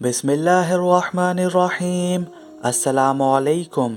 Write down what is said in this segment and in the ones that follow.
بسم اللہ الرحمن الرحیم۔ السلام علیکم۔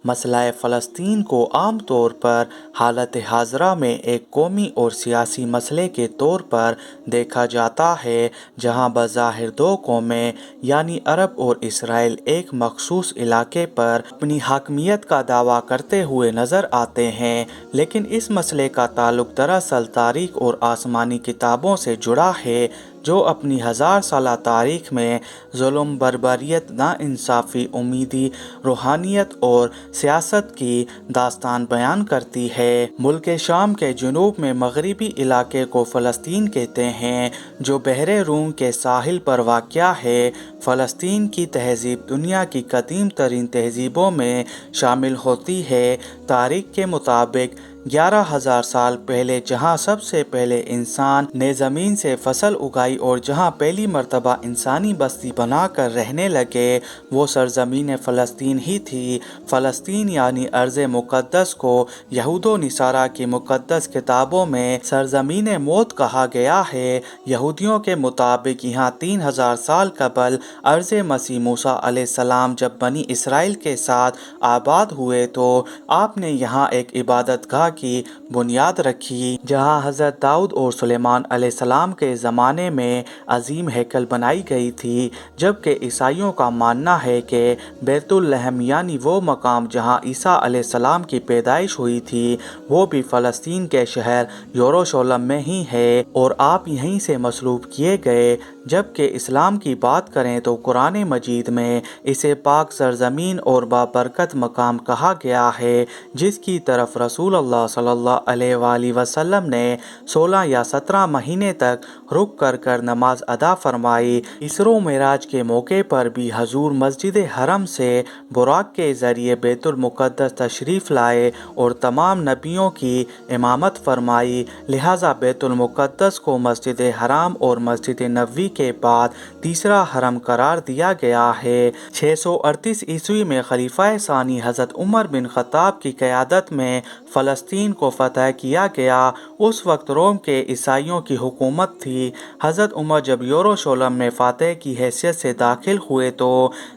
مسئلہ فلسطین کو عام طور پر حالت حاضرہ میں ایک قومی اور سیاسی مسئلے کے طور پر دیکھا جاتا ہے، جہاں بظاہر دو قومیں یعنی عرب اور اسرائیل ایک مخصوص علاقے پر اپنی حاکمیت کا دعویٰ کرتے ہوئے نظر آتے ہیں، لیکن اس مسئلے کا تعلق دراصل تاریخ اور آسمانی کتابوں سے جڑا ہے، جو اپنی 1000 سالہ تاریخ میں ظلم، بربریت، ناانصافی، امیدی، روحانیت اور سیاست کی داستان بیان کرتی ہے۔ ملک شام کے جنوب میں مغربی علاقے کو فلسطین کہتے ہیں، جو بحر روم کے ساحل پر واقع ہے۔ فلسطین کی تہذیب دنیا کی قدیم ترین تہذیبوں میں شامل ہوتی ہے۔ تاریخ کے مطابق 11,000 سال پہلے جہاں سب سے پہلے انسان نے زمین سے فصل اگائی اور جہاں پہلی مرتبہ انسانی بستی بنا کر رہنے لگے، وہ سرزمین فلسطین ہی تھی۔ فلسطین یعنی ارض مقدس کو یہود و نصارہ کی مقدس کتابوں میں سرزمین موت کہا گیا ہے۔ یہودیوں کے مطابق یہاں 3,000 سال قبل ارض مسیح موسیٰ علیہ السلام جب بنی اسرائیل کے ساتھ آباد ہوئے تو آپ نے یہاں ایک عبادت گاہ کی بنیاد رکھی، جہاں حضرت داؤد اور سلیمان علیہ السلام کے زمانے میں عظیم ہیکل بنائی گئی تھی، جبکہ عیسائیوں کا ماننا ہے کہ بیت لحم یعنی وہ مقام جہاں عیسیٰ علیہ السلام کی پیدائش ہوئی تھی، وہ بھی فلسطین کے شہر یروشلم میں ہی ہے اور آپ یہیں سے مصلوب کیے گئے۔ جبکہ اسلام کی بات کریں تو قرآن مجید میں اسے پاک سرزمین اور بابرکت مقام کہا گیا ہے، جس کی طرف رسول اللہ صلی اللہ علیہ وآلہ وسلم نے 16 یا 17 مہینے تک رک کر نماز ادا فرمائی۔ اسرا و معراج کے موقع پر بھی حضور مسجد حرم سے براق کے ذریعے بیت المقدس تشریف لائے اور تمام نبیوں کی امامت فرمائی، لہٰذا بیت المقدس کو مسجد حرام اور مسجد نبوی کے بعد تیسرا حرم قرار دیا گیا ہے۔ 638 عیسوی میں خلیفہ ثانی حضرت عمر بن خطاب کی قیادت میں فلسطین کو فتح کیا گیا۔ اس وقت روم کے عیسائیوں کی حکومت تھی۔ حضرت عمر جب یروشلم میں فاتح کی حیثیت سے داخل ہوئے تو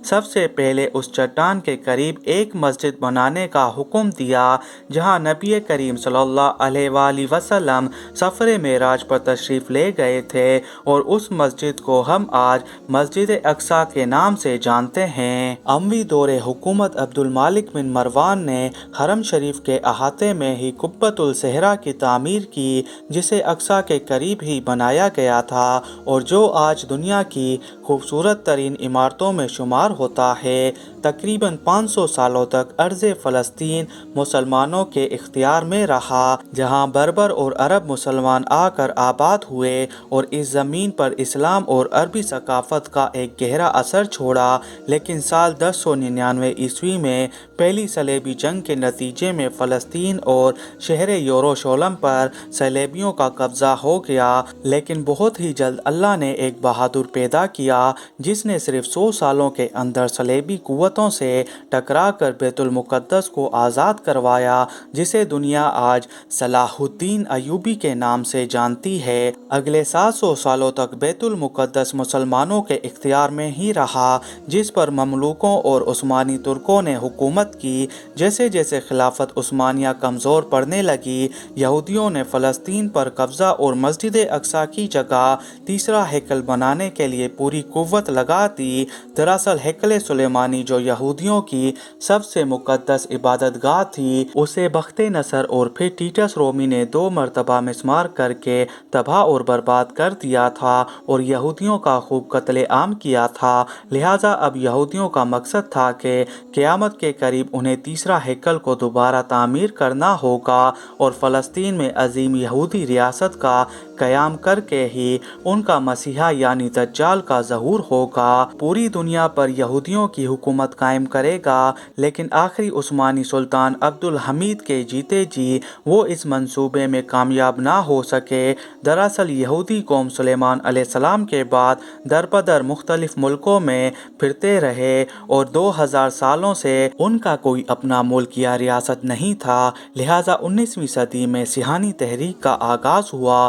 سب سے پہلے اس چٹان کے قریب ایک مسجد بنانے کا حکم دیا جہاں نبی کریم صلی اللہ علیہ وآلہ وسلم سفر معراج پر تشریف لے گئے تھے، اور اس مسجد کو ہم آج مسجد اقصیٰ کے نام سے جانتے ہیں۔ اموی دور حکومت عبد الملک بن مروان نے حرم شریف کے احاطے میں ہی قبۃ الصخرہ کی تعمیر کی، جسے اقصیٰ کے قریب ہی بنایا گیا تھا اور جو آج دنیا کی خوبصورت ترین عمارتوں میں شمار ہوتا ہے۔ تقریباً 500 سالوں تک ارض فلسطین مسلمانوں کے اختیار میں رہا، جہاں بربر اور عرب مسلمان آ کر آباد ہوئے اور اس زمین پر اسلام اور عربی ثقافت کا ایک گہرا اثر چھوڑا۔ لیکن سال 1099 عیسوی میں پہلی صلیبی جنگ کے نتیجے میں فلسطین اور شہر یروشلم پر صلیبیوں کا قبضہ ہو گیا، لیکن بہت ہی جلد اللہ نے ایک بہادر پیدا کیا جس نے صرف 100 سالوں کے اندر صلیبی قوتوں سے ٹکرا کر بیت المقدس کو آزاد کروایا، جسے دنیا آج صلاح الدین ایوبی کے نام سے جانتی ہے۔ اگلے 700 سالوں تک بیت المقدس مسلمانوں کے اختیار میں ہی رہا، جس پر مملوکوں اور عثمانی ترکوں نے حکومت کی۔ جیسے جیسے خلافت عثمانیہ کمزور پڑنے لگی، یہودیوں نے فلسطین پر قبضہ اور مسجد اقصیٰ کی جگہ تیسرا ہیکل بنانے کے لیے پوری قوت لگا دی۔ دراصل ہیکل سلیمانی جو یہودیوں کی سب سے مقدس عبادت گاہ تھی، اسے بخت نصر اور پھر ٹیٹس رومی نے 2 مرتبہ مسمار کر کے تباہ اور برباد کر دیا تھا اور یہودیوں کا خوب قتل عام کیا تھا۔ لہٰذا اب یہودیوں کا مقصد تھا کہ قیامت کے قریب انہیں تیسرا ہیکل کو دوبارہ تعمیر کرنا ہوگا اور فلسطین میں عظیم یہودی ریاست کا قیام کر کے ہی ان کا مسیحا یعنی دجال کا ظہور ہوگا۔ پوری دنیا پر یہودیوں کی حکومت قائم کرے گا، لیکن آخری عثمانی سلطان عبد الحمید کے جیتے جی وہ اس منصوبے میں کامیاب نہ ہو سکے۔ دراصل یہودی قوم سلیمان علیہ السلام کے بعد در بدر مختلف ملکوں میں پھرتے رہے اور 2000 سالوں سے ان کا کوئی اپنا ملک یا ریاست نہیں تھا، لہٰذا 19ویں صدی میں سیاسی تحریک کا آغاز ہوا